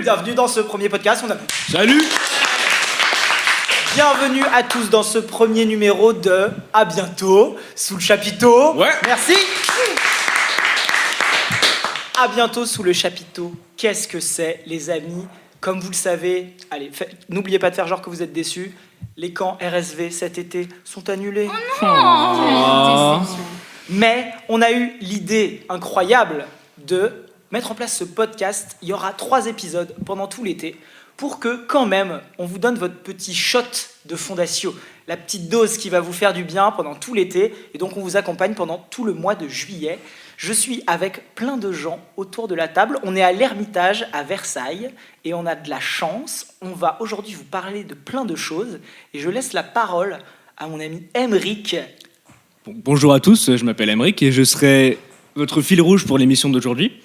bienvenue dans ce premier podcast. Salut. Bienvenue à tous dans ce premier numéro de À bientôt sous le chapiteau. Ouais. Merci. À bientôt sous le chapiteau. Qu'est-ce que c'est, les amis? Comme vous le savez, allez, n'oubliez pas de faire genre que vous êtes déçus. Les camps RSV cet été sont annulés. Oh non. Mais on a eu l'idée incroyable de mettre en place ce podcast. Il y aura 3 épisodes pendant tout l'été pour que, quand même, on vous donne votre petit shot de Fondatio, la petite dose qui va vous faire du bien pendant tout l'été. Et donc, on vous accompagne pendant tout le mois de juillet. Je suis avec plein de gens autour de la table. On est à l'Ermitage à Versailles et on a de la chance. On va aujourd'hui vous parler de plein de choses. Et je laisse la parole à mon ami Aymeric. Bonjour à tous, je m'appelle Aymeric et je serai votre fil rouge pour l'émission d'aujourd'hui.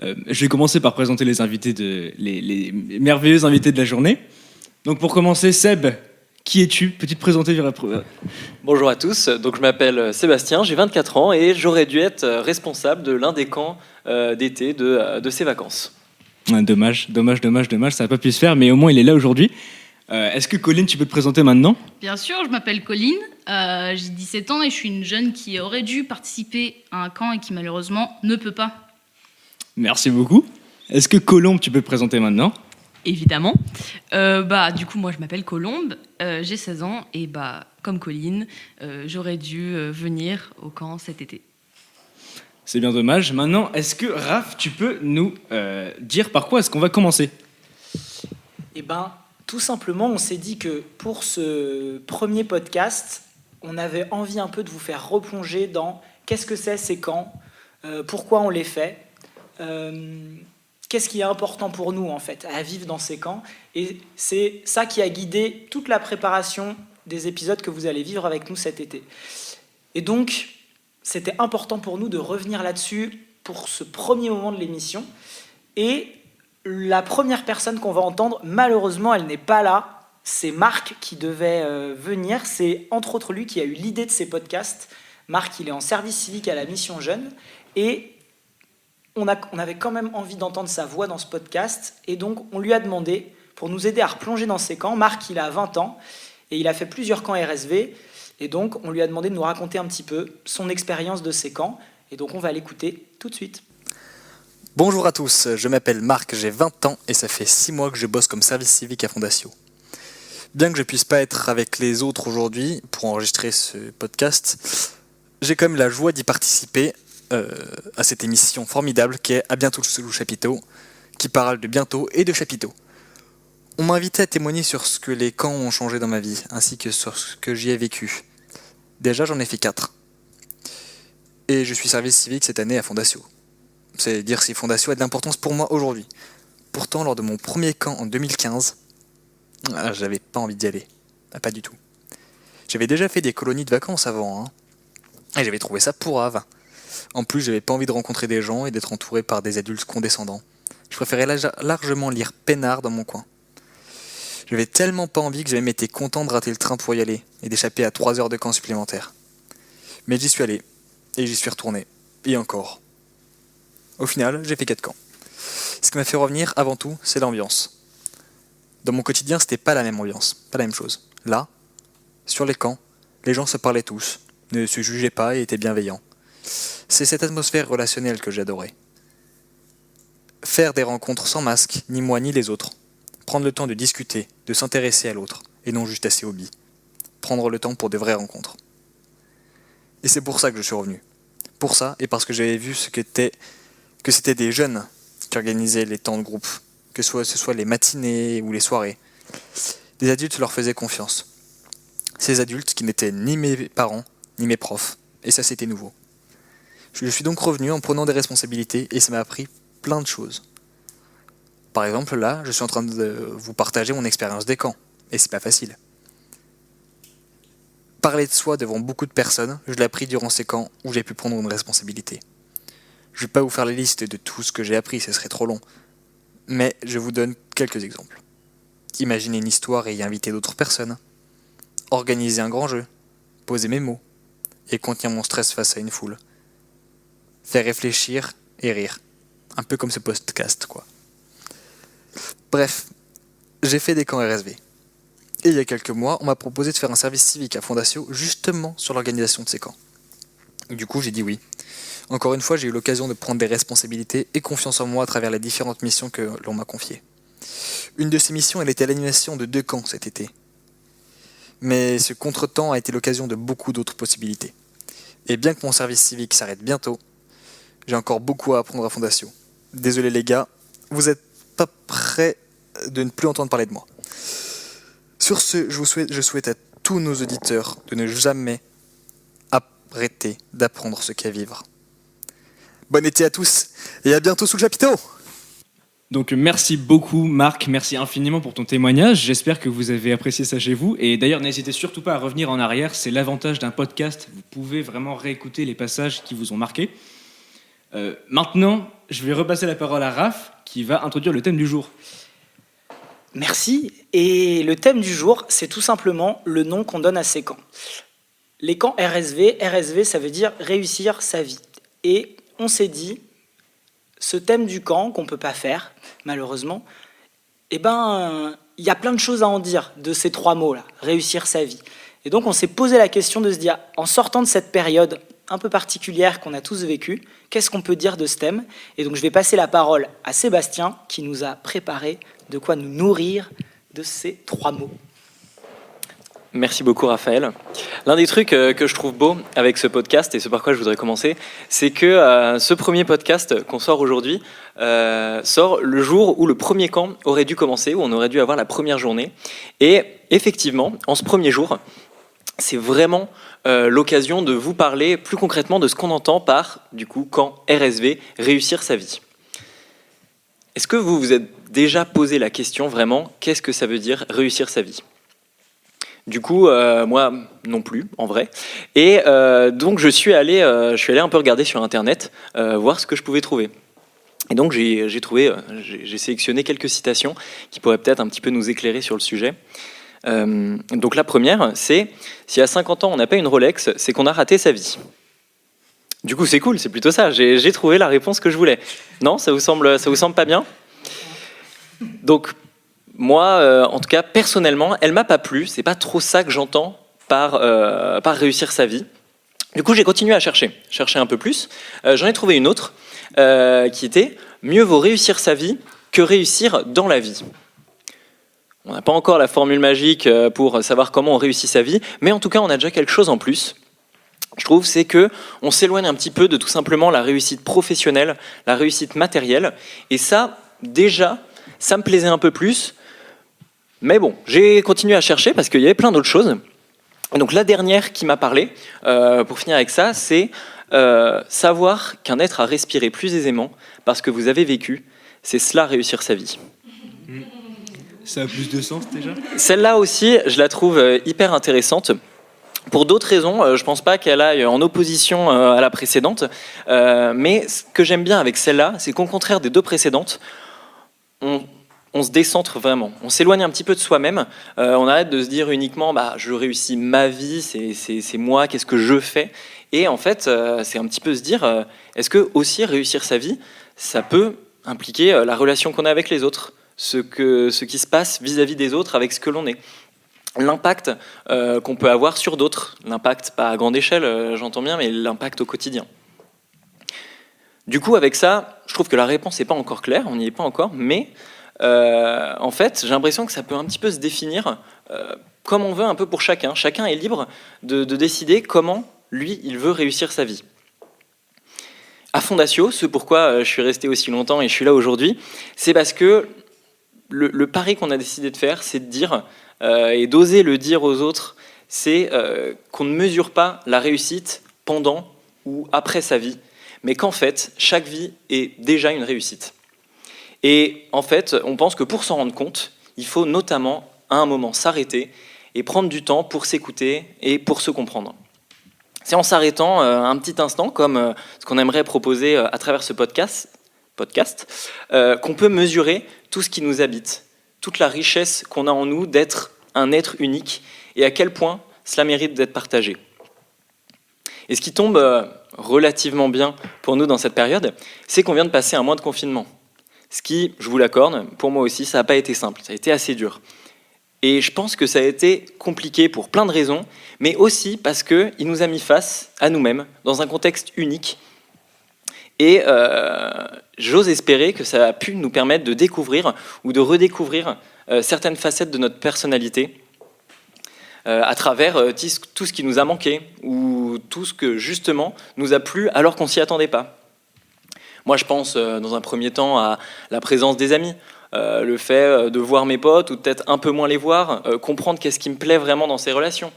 Je vais commencer par présenter les merveilleux invités de la journée. Donc pour commencer, Seb, qui es-tu? Peux-tu te présenter? Bonjour à tous, donc je m'appelle Sébastien, j'ai 24 ans et j'aurais dû être responsable de l'un des camps d'été de ces vacances. Dommage, ça n'a pas pu se faire, mais au moins il est là aujourd'hui. Est-ce que Colline, tu peux te présenter maintenant? Bien sûr, je m'appelle Colline, j'ai 17 ans et je suis une jeune qui aurait dû participer à un camp et qui malheureusement ne peut pas. Merci beaucoup. Est-ce que Colombe, tu peux te présenter maintenant? Évidemment. Du coup, moi, je m'appelle Colombe, j'ai 16 ans et comme Colline, j'aurais dû venir au camp cet été. C'est bien dommage. Maintenant, est-ce que Raph, tu peux nous dire par quoi est-ce qu'on va commencer? Eh bien, tout simplement, on s'est dit que pour ce premier podcast, on avait envie un peu de vous faire replonger dans qu'est-ce que c'est ces camps, pourquoi on les fait, qu'est-ce qui est important pour nous en fait à vivre dans ces camps. Et c'est ça qui a guidé toute la préparation des épisodes que vous allez vivre avec nous cet été. Et donc, c'était important pour nous de revenir là-dessus pour ce premier moment de l'émission. Et la première personne qu'on va entendre, malheureusement, elle n'est pas là. C'est Marc qui devait venir. C'est entre autres lui qui a eu l'idée de ces podcasts. Marc, il est en service civique à la Mission Jeune. Et on avait quand même envie d'entendre sa voix dans ce podcast. Et donc, on lui a demandé, pour nous aider à replonger dans ces camps, Marc, il a 20 ans et il a fait plusieurs camps RSV. Et donc, on lui a demandé de nous raconter un petit peu son expérience de ces camps. Et donc, on va l'écouter tout de suite. Bonjour à tous, je m'appelle Marc, j'ai 20 ans et ça fait 6 mois que je bosse comme service civique à Fondatio. Bien que je puisse pas être avec les autres aujourd'hui pour enregistrer ce podcast, j'ai quand même la joie d'y participer à cette émission formidable qui est À bientôt sous le chapiteau, qui parle de bientôt et de chapiteau. On m'a invité à témoigner sur ce que les camps ont changé dans ma vie, ainsi que sur ce que j'y ai vécu. Déjà, j'en ai fait 4. Et je suis service civique cette année à Fondatio. C'est dire si Fondatio a de l'importance pour moi aujourd'hui. Pourtant, lors de mon premier camp en 2015, j'avais pas envie d'y aller. Pas du tout. J'avais déjà fait des colonies de vacances avant, et j'avais trouvé ça pourrave. En plus, j'avais pas envie de rencontrer des gens et d'être entouré par des adultes condescendants. Je préférais largement lire peinard dans mon coin. J'avais tellement pas envie que j'avais même été content de rater le train pour y aller et d'échapper à 3 heures de camp supplémentaires. Mais j'y suis allé, et j'y suis retourné, et encore. Au final, j'ai fait 4 camps. Ce qui m'a fait revenir, avant tout, c'est l'ambiance. Dans mon quotidien, c'était pas la même ambiance, pas la même chose. Là, sur les camps, les gens se parlaient tous, ne se jugeaient pas et étaient bienveillants. C'est cette atmosphère relationnelle que j'adorais. Faire des rencontres sans masque, ni moi ni les autres. Prendre le temps de discuter, de s'intéresser à l'autre, et non juste à ses hobbies. Prendre le temps pour de vraies rencontres. Et c'est pour ça que je suis revenu. Pour ça, et parce que j'avais vu que c'était des jeunes qui organisaient les temps de groupe, que ce soit les matinées ou les soirées. Des adultes leur faisaient confiance. Ces adultes qui n'étaient ni mes parents, ni mes profs. Et ça, c'était nouveau. Je suis donc revenu en prenant des responsabilités et ça m'a appris plein de choses. Par exemple, là, je suis en train de vous partager mon expérience des camps. Et c'est pas facile. Parler de soi devant beaucoup de personnes, je l'ai appris durant ces camps où j'ai pu prendre une responsabilité. Je ne vais pas vous faire la liste de tout ce que j'ai appris, ce serait trop long. Mais je vous donne quelques exemples. Imaginer une histoire et y inviter d'autres personnes. Organiser un grand jeu. Poser mes mots. Et contenir mon stress face à une foule. Faire réfléchir et rire. Un peu comme ce podcast, quoi. Bref, j'ai fait des camps RSV. Et il y a quelques mois, on m'a proposé de faire un service civique à Fondatio justement sur l'organisation de ces camps. Du coup, j'ai dit oui. Encore une fois, j'ai eu l'occasion de prendre des responsabilités et confiance en moi à travers les différentes missions que l'on m'a confiées. Une de ces missions, elle était l'animation de 2 camps cet été. Mais ce contretemps a été l'occasion de beaucoup d'autres possibilités. Et bien que mon service civique s'arrête bientôt, j'ai encore beaucoup à apprendre à Fondatio. Désolé les gars, vous n'êtes pas prêts de ne plus entendre parler de moi. Sur ce, je souhaite à tous nos auditeurs de ne jamais arrêter d'apprendre ce qu'est vivre. Bon été à tous et à bientôt sous le chapiteau. Donc merci beaucoup Marc, merci infiniment pour ton témoignage. J'espère que vous avez apprécié ça chez vous. Et d'ailleurs, n'hésitez surtout pas à revenir en arrière. C'est l'avantage d'un podcast. Vous pouvez vraiment réécouter les passages qui vous ont marqué. Maintenant, je vais repasser la parole à Raph qui va introduire le thème du jour. Merci. Et le thème du jour, c'est tout simplement le nom qu'on donne à ces camps. Les camps RSV, RSV, ça veut dire réussir sa vie. Et on s'est dit, ce thème du camp qu'on ne peut pas faire, malheureusement, il y a plein de choses à en dire de ces 3 mots-là, réussir sa vie. Et donc on s'est posé la question de se dire, en sortant de cette période un peu particulière qu'on a tous vécue, qu'est-ce qu'on peut dire de ce thème ? Et donc je vais passer la parole à Sébastien, qui nous a préparé de quoi nous nourrir de ces 3 mots. Merci beaucoup Raphaël. L'un des trucs que je trouve beau avec ce podcast, et ce par quoi je voudrais commencer, c'est que ce premier podcast qu'on sort aujourd'hui sort le jour où le premier camp aurait dû commencer, où on aurait dû avoir la première journée. Et effectivement, en ce premier jour, c'est vraiment l'occasion de vous parler plus concrètement de ce qu'on entend par, du coup, camp RSV, réussir sa vie. Est-ce que vous vous êtes déjà posé la question vraiment, qu'est-ce que ça veut dire réussir sa vie ? Du coup, moi non plus, en vrai. Et donc je suis allé un peu regarder sur Internet, voir ce que je pouvais trouver. Et donc j'ai sélectionné quelques citations qui pourraient peut-être un petit peu nous éclairer sur le sujet. Donc la première, c'est « Si à 50 ans on n'a pas une Rolex, c'est qu'on a raté sa vie ». Du coup c'est cool, c'est plutôt ça, j'ai trouvé la réponse que je voulais. Non, ça vous semble pas bien ? Donc moi, en tout cas, personnellement, elle m'a pas plu. C'est pas trop ça que j'entends par réussir sa vie. Du coup, j'ai continué à chercher un peu plus. J'en ai trouvé une autre qui était « Mieux vaut réussir sa vie que réussir dans la vie ». On n'a pas encore la formule magique pour savoir comment on réussit sa vie, mais en tout cas, on a déjà quelque chose en plus. Je trouve, c'est que on s'éloigne un petit peu de tout simplement la réussite professionnelle, la réussite matérielle. Et ça, déjà, ça me plaisait un peu plus. Mais bon, j'ai continué à chercher parce qu'il y avait plein d'autres choses. Et donc la dernière qui m'a parlé, pour finir avec ça, c'est savoir qu'un être a respiré plus aisément parce que vous avez vécu, c'est cela réussir sa vie. Ça a plus de sens déjà ? Celle-là aussi, je la trouve hyper intéressante. Pour d'autres raisons, je ne pense pas qu'elle aille en opposition à la précédente. Mais ce que j'aime bien avec celle-là, c'est qu'au contraire des 2 précédentes, on se décentre vraiment, on s'éloigne un petit peu de soi-même, on arrête de se dire uniquement je réussis ma vie, c'est moi, qu'est-ce que je fais ? Et en fait, c'est un petit peu se dire, est-ce que aussi réussir sa vie, ça peut impliquer la relation qu'on a avec les autres, ce qui se passe vis-à-vis des autres avec ce que l'on est, l'impact qu'on peut avoir sur d'autres, l'impact pas à grande échelle, j'entends bien, mais l'impact au quotidien. Du coup, avec ça, je trouve que la réponse n'est pas encore claire, on n'y est pas encore, mais en fait, j'ai l'impression que ça peut un petit peu se définir comme on veut un peu pour chacun. Chacun est libre de décider comment, lui, il veut réussir sa vie. À Fondatio, ce pourquoi je suis resté aussi longtemps et je suis là aujourd'hui, c'est parce que le pari qu'on a décidé de faire, c'est de dire, et d'oser le dire aux autres, c'est qu'on ne mesure pas la réussite pendant ou après sa vie, mais qu'en fait, chaque vie est déjà une réussite. Et en fait, on pense que pour s'en rendre compte, il faut notamment, à un moment, s'arrêter et prendre du temps pour s'écouter et pour se comprendre. C'est en s'arrêtant un petit instant, comme ce qu'on aimerait proposer à travers ce podcast qu'on peut mesurer tout ce qui nous habite, toute la richesse qu'on a en nous d'être un être unique et à quel point cela mérite d'être partagé. Et ce qui tombe relativement bien pour nous dans cette période, c'est qu'on vient de passer un mois de confinement. Ce qui, je vous l'accorde, pour moi aussi, ça n'a pas été simple, ça a été assez dur. Et je pense que ça a été compliqué pour plein de raisons, mais aussi parce qu'il nous a mis face à nous-mêmes, dans un contexte unique. Et j'ose espérer que ça a pu nous permettre de découvrir ou de redécouvrir certaines facettes de notre personnalité à travers tout ce qui nous a manqué ou tout ce que justement nous a plu alors qu'on s'y attendait pas. Moi, je pense dans un premier temps à la présence des amis, le fait de voir mes potes ou peut-être un peu moins les voir, comprendre qu'est-ce qui me plaît vraiment dans ces relations.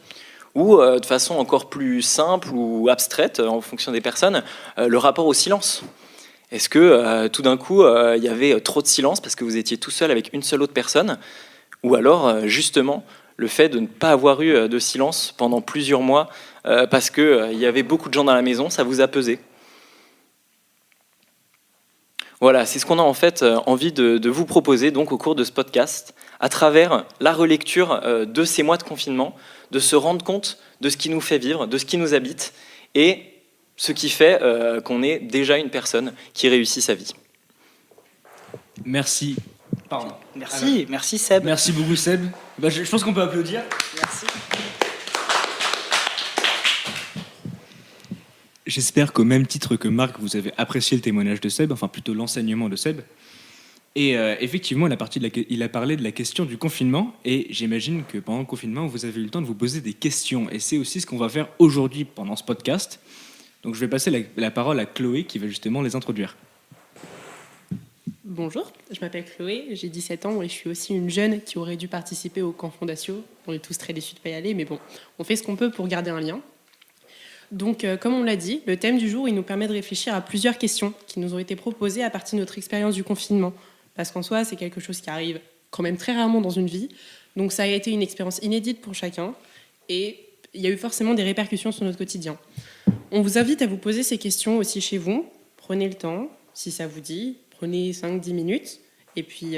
Ou de façon encore plus simple ou abstraite, en fonction des personnes, le rapport au silence. Est-ce que tout d'un coup, il y avait trop de silence parce que vous étiez tout seul avec une seule autre personne? Ou alors, justement, le fait de ne pas avoir eu de silence pendant plusieurs mois parce qu'il y avait beaucoup de gens dans la maison, ça vous a pesé? Voilà, c'est ce qu'on a en fait envie de vous proposer donc au cours de ce podcast, à travers la relecture de ces mois de confinement, de se rendre compte de ce qui nous fait vivre, de ce qui nous habite, et ce qui fait qu'on est déjà une personne qui réussit sa vie. Merci. Pardon. Merci Seb. Merci beaucoup Seb. Je pense qu'on peut applaudir. Merci. J'espère qu'au même titre que Marc, vous avez apprécié le témoignage de Seb, enfin plutôt l'enseignement de Seb. Et effectivement, il a parlé de la question du confinement, et j'imagine que pendant le confinement, vous avez eu le temps de vous poser des questions. Et c'est aussi ce qu'on va faire aujourd'hui pendant ce podcast. Donc je vais passer la parole à Chloé qui va justement les introduire. Bonjour, je m'appelle Chloé, j'ai 17 ans et je suis aussi une jeune qui aurait dû participer au camp Fondatio. On est tous très déçus de ne pas y aller, mais bon, on fait ce qu'on peut pour garder un lien. Donc, comme on l'a dit, le thème du jour, il nous permet de réfléchir à plusieurs questions qui nous ont été proposées à partir de notre expérience du confinement. Parce qu'en soi, c'est quelque chose qui arrive quand même très rarement dans une vie. Donc, ça a été une expérience inédite pour chacun et il y a eu forcément des répercussions sur notre quotidien. On vous invite à vous poser ces questions aussi chez vous. Prenez le temps, si ça vous dit. Prenez 5-10 minutes. Et puis,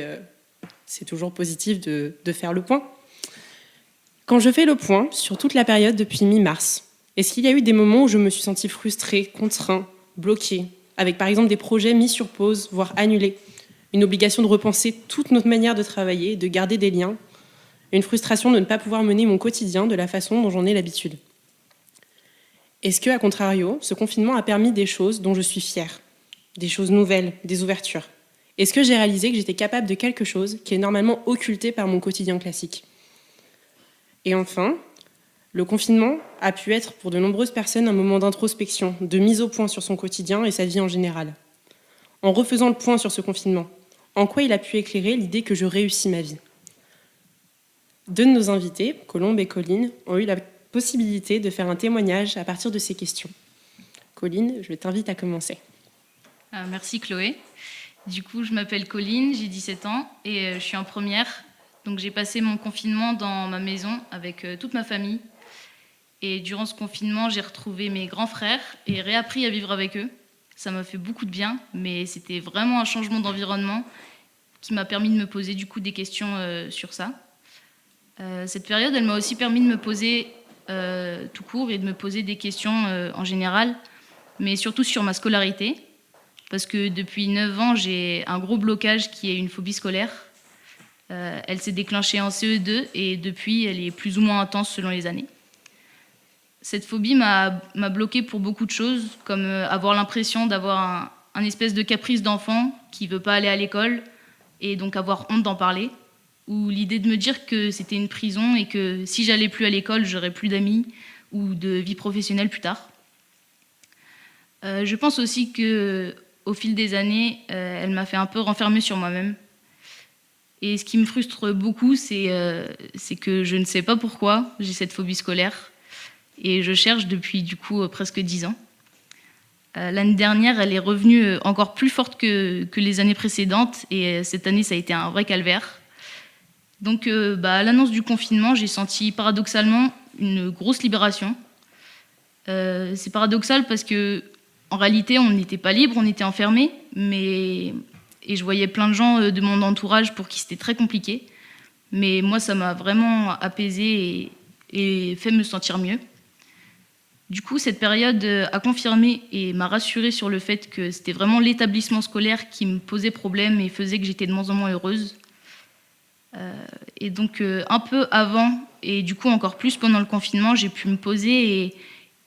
c'est toujours positif de faire le point. Quand je fais le point sur toute la période depuis mi-mars, est-ce qu'il y a eu des moments où je me suis sentie frustrée, contrainte, bloquée, avec par exemple des projets mis sur pause, voire annulés, une obligation de repenser toute notre manière de travailler, de garder des liens, une frustration de ne pas pouvoir mener mon quotidien de la façon dont j'en ai l'habitude? Est-ce que, à contrario, ce confinement a permis des choses dont je suis fière, des choses nouvelles, des ouvertures? Est-ce que j'ai réalisé que j'étais capable de quelque chose qui est normalement occulté par mon quotidien classique? Et enfin, le confinement a pu être pour de nombreuses personnes un moment d'introspection, de mise au point sur son quotidien et sa vie en général. En refaisant le point sur ce confinement, en quoi il a pu éclairer l'idée que je réussis ma vie? Deux de nos invités, Colombe et Colline, ont eu la possibilité de faire un témoignage à partir de ces questions. Colline, je t'invite à commencer. Merci Chloé. Du coup, je m'appelle Colline, j'ai 17 ans et je suis en première. Donc j'ai passé mon confinement dans ma maison avec toute ma famille. Et durant ce confinement, j'ai retrouvé mes grands frères et réappris à vivre avec eux. Ça m'a fait beaucoup de bien, mais c'était vraiment un changement d'environnement qui m'a permis de me poser du coup des questions sur ça. Cette période, elle m'a aussi permis de me poser tout court et de me poser des questions en général, mais surtout sur ma scolarité, parce que depuis 9 ans, j'ai un gros blocage qui est une phobie scolaire. Elle s'est déclenchée en CE2 et depuis, elle est plus ou moins intense selon les années. Cette phobie m'a bloquée pour beaucoup de choses, comme avoir l'impression d'avoir un espèce de caprice d'enfant qui ne veut pas aller à l'école et donc avoir honte d'en parler, ou l'idée de me dire que c'était une prison et que si j'allais plus à l'école, j'aurais plus d'amis ou de vie professionnelle plus tard. Je pense aussi qu'au fil des années, elle m'a fait un peu renfermer sur moi-même. Et ce qui me frustre beaucoup, c'est que je ne sais pas pourquoi j'ai cette phobie scolaire. Et je cherche depuis du coup presque 10 ans. L'année dernière, elle est revenue encore plus forte que les années précédentes. Et cette année, ça a été un vrai calvaire. Donc à l'annonce du confinement, j'ai senti paradoxalement une grosse libération. C'est paradoxal parce que en réalité, on n'était pas libre, on était enfermés. Et je voyais plein de gens de mon entourage pour qui c'était très compliqué. Mais moi, ça m'a vraiment apaisée et fait me sentir mieux. Du coup, cette période a confirmé et m'a rassurée sur le fait que c'était vraiment l'établissement scolaire qui me posait problème et faisait que j'étais de moins en moins heureuse. Et donc, un peu avant, et du coup encore plus pendant le confinement, j'ai pu me poser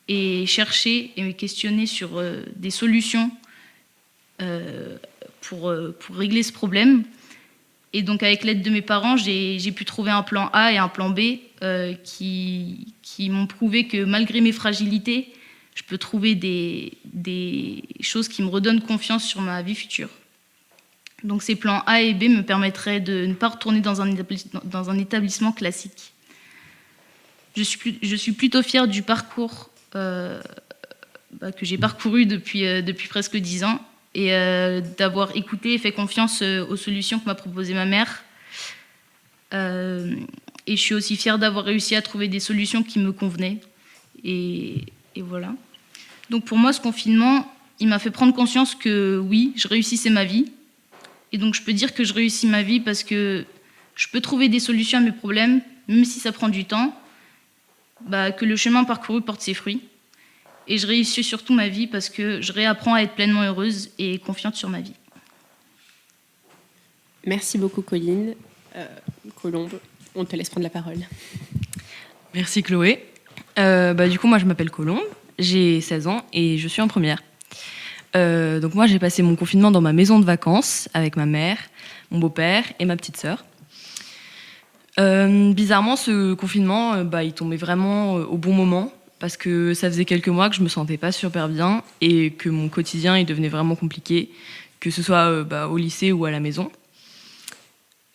et chercher et me questionner sur des solutions pour régler ce problème. Et donc, avec l'aide de mes parents, j'ai pu trouver un plan A et un plan B qui m'ont prouvé que malgré mes fragilités, je peux trouver des choses qui me redonnent confiance sur ma vie future. Donc, ces plans A et B me permettraient de ne pas retourner dans un établissement classique. Je suis plutôt fière du parcours que j'ai parcouru depuis presque 10 ans et d'avoir écouté et fait confiance aux solutions que m'a proposées ma mère. Et je suis aussi fière d'avoir réussi à trouver des solutions qui me convenaient. Et voilà. Donc pour moi, ce confinement, il m'a fait prendre conscience que oui, je réussissais ma vie. Et donc je peux dire que je réussis ma vie parce que je peux trouver des solutions à mes problèmes, même si ça prend du temps, que le chemin parcouru porte ses fruits. Et je réussis surtout ma vie parce que je réapprends à être pleinement heureuse et confiante sur ma vie. Merci beaucoup, Colline. Colombe, on te laisse prendre la parole. Merci Chloé. Du coup, moi je m'appelle Colombe, j'ai 16 ans et je suis en première. Donc moi j'ai passé mon confinement dans ma maison de vacances avec ma mère, mon beau-père et ma petite sœur. Bizarrement, ce confinement, il tombait vraiment au bon moment parce que ça faisait quelques mois que je me sentais pas super bien et que mon quotidien il devenait vraiment compliqué, que ce soit au lycée ou à la maison.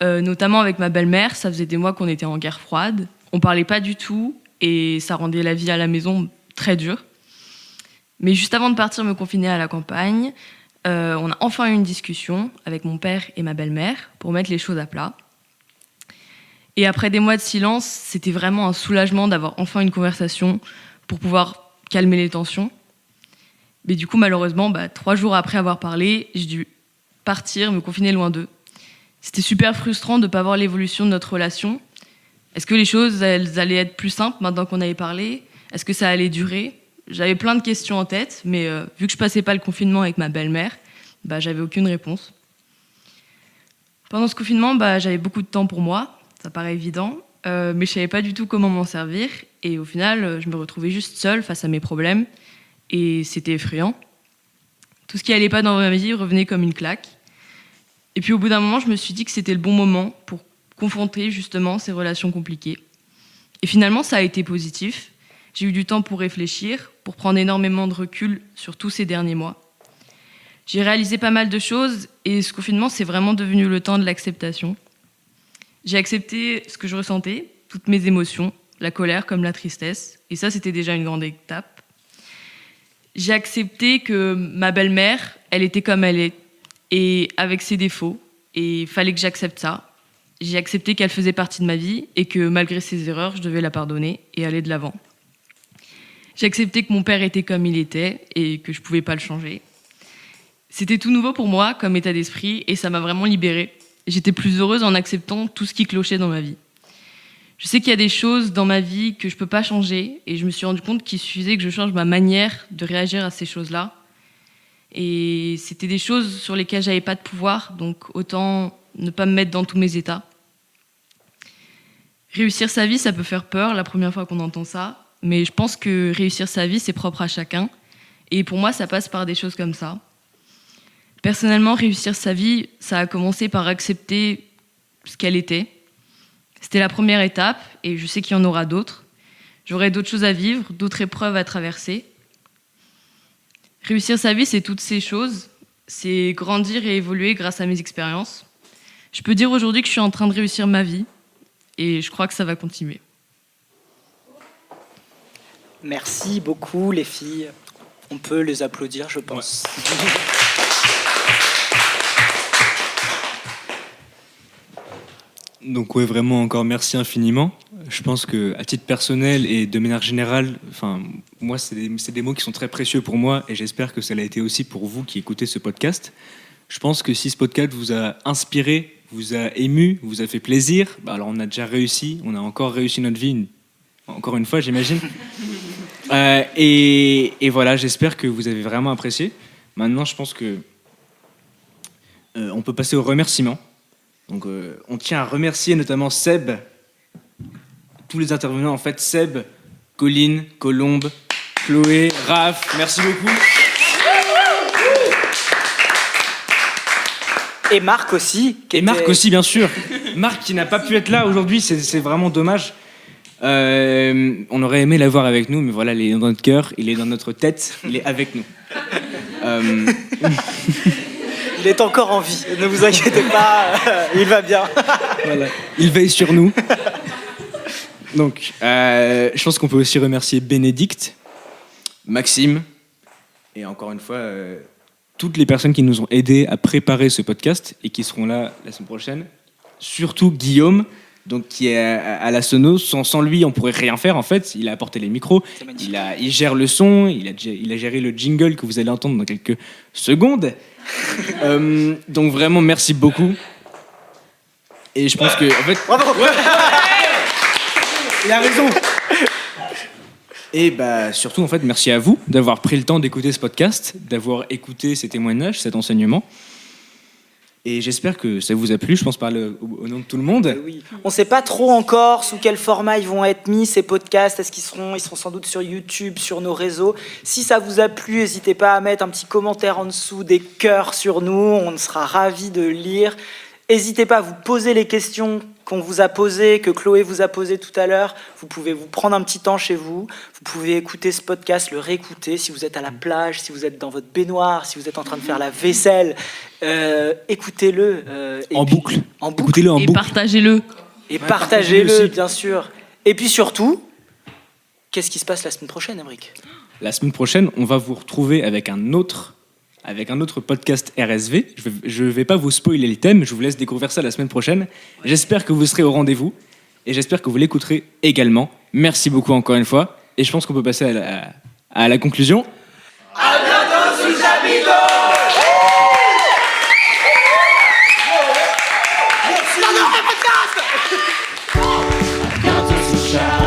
Notamment avec ma belle-mère, ça faisait des mois qu'on était en guerre froide, on parlait pas du tout et ça rendait la vie à la maison très dure. Mais juste avant de partir me confiner à la campagne, on a enfin eu une discussion avec mon père et ma belle-mère pour mettre les choses à plat. Et après des mois de silence, c'était vraiment un soulagement d'avoir enfin une conversation pour pouvoir calmer les tensions. Mais du coup, malheureusement, 3 jours après avoir parlé, j'ai dû partir, me confiner loin d'eux. C'était super frustrant de ne pas voir l'évolution de notre relation. Est-ce que les choses elles allaient être plus simples maintenant qu'on avait parlé ? Est-ce que ça allait durer ? J'avais plein de questions en tête, mais vu que je passais pas le confinement avec ma belle-mère, j'avais aucune réponse. Pendant ce confinement, j'avais beaucoup de temps pour moi, ça paraît évident, mais je savais pas du tout comment m'en servir. Et au final, je me retrouvais juste seule face à mes problèmes, et c'était effrayant. Tout ce qui allait pas dans ma vie revenait comme une claque. Et puis au bout d'un moment, je me suis dit que c'était le bon moment pour confronter justement ces relations compliquées. Et finalement, ça a été positif. J'ai eu du temps pour réfléchir, pour prendre énormément de recul sur tous ces derniers mois. J'ai réalisé pas mal de choses et ce confinement, c'est vraiment devenu le temps de l'acceptation. J'ai accepté ce que je ressentais, toutes mes émotions, la colère comme la tristesse, et ça, c'était déjà une grande étape. J'ai accepté que ma belle-mère, elle était comme elle est, et avec ses défauts, et il fallait que j'accepte ça. J'ai accepté qu'elle faisait partie de ma vie et que malgré ses erreurs, je devais la pardonner et aller de l'avant. J'ai accepté que mon père était comme il était et que je pouvais pas le changer. C'était tout nouveau pour moi comme état d'esprit et ça m'a vraiment libérée. J'étais plus heureuse en acceptant tout ce qui clochait dans ma vie. Je sais qu'il y a des choses dans ma vie que je peux pas changer et je me suis rendu compte qu'il suffisait que je change ma manière de réagir à ces choses-là. Et c'était des choses sur lesquelles j'avais pas de pouvoir, donc autant ne pas me mettre dans tous mes états. Réussir sa vie, ça peut faire peur la première fois qu'on entend ça. Mais je pense que réussir sa vie, c'est propre à chacun. Et pour moi, ça passe par des choses comme ça. Personnellement, réussir sa vie, ça a commencé par accepter ce qu'elle était. C'était la première étape, et je sais qu'il y en aura d'autres. J'aurai d'autres choses à vivre, d'autres épreuves à traverser. Réussir sa vie, c'est toutes ces choses. C'est grandir et évoluer grâce à mes expériences. Je peux dire aujourd'hui que je suis en train de réussir ma vie, et je crois que ça va continuer. Merci beaucoup les filles. On peut les applaudir, je pense. Ouais. Donc ouais, vraiment encore merci infiniment. Je pense que à titre personnel et de manière générale, moi c'est des mots qui sont très précieux pour moi et j'espère que ça l'a été aussi pour vous qui écoutez ce podcast. Je pense que si ce podcast vous a inspiré, vous a ému, vous a fait plaisir, alors on a déjà réussi, on a encore réussi notre vie, encore une fois j'imagine. Et voilà, j'espère que vous avez vraiment apprécié. Maintenant, je pense que on peut passer aux remerciements. Donc, on tient à remercier notamment Seb, tous les intervenants en fait, Seb, Colline, Colombe, Chloé, Raph, merci beaucoup. Et Marc aussi. Et Marc aussi, bien sûr. Marc qui n'a pas pu être là aujourd'hui, c'est vraiment dommage. On aurait aimé l'avoir avec nous, mais voilà, il est dans notre cœur, il est dans notre tête, il est avec nous. Il est encore en vie, ne vous inquiétez pas, il va bien. Voilà. Il veille sur nous. Donc, je pense qu'on peut aussi remercier Bénédicte, Maxime, et encore une fois, toutes les personnes qui nous ont aidés à préparer ce podcast et qui seront là la semaine prochaine. Surtout Guillaume, donc, qui est à la sono. Sans lui, on pourrait rien faire en fait. Il a apporté les micros, il gère le son, il a géré le jingle que vous allez entendre dans quelques secondes. Donc vraiment, merci beaucoup. Et je pense que, en fait, Bravo. il a raison. Et bah surtout, en fait, merci à vous d'avoir pris le temps d'écouter ce podcast, d'avoir écouté ces témoignages, cet enseignement. Et j'espère que ça vous a plu, je pense parler au nom de tout le monde. Oui. On ne sait pas trop encore sous quel format ils vont être mis, ces podcasts. Est-ce qu'ils seront sans doute sur YouTube, sur nos réseaux. Si ça vous a plu, n'hésitez pas à mettre un petit commentaire en dessous, des cœurs sur nous. On sera ravis de lire. N'hésitez pas à vous poser les questions qu'on vous a posées, que Chloé vous a posées tout à l'heure. Vous pouvez vous prendre un petit temps chez vous. Vous pouvez écouter ce podcast, le réécouter. Si vous êtes à la plage, si vous êtes dans votre baignoire, si vous êtes en train de faire la vaisselle, écoutez-le. En boucle. En boucle. Écoutez-le en Et boucle. partagez-le. Et Ouais, partagez-le, partagez-le aussi. bien sûr. Et puis surtout, qu'est-ce qui se passe la semaine prochaine, Emric ? La semaine prochaine, on va vous retrouver avec un autre podcast RSV. Je vais pas vous spoiler le thème, je vous laisse découvrir ça la semaine prochaine. J'espère que vous serez au rendez-vous et j'espère que vous l'écouterez également. Merci beaucoup encore une fois et je pense qu'on peut passer à la conclusion. À bientôt sous chapiteau. Bientôt sous Chapiteau.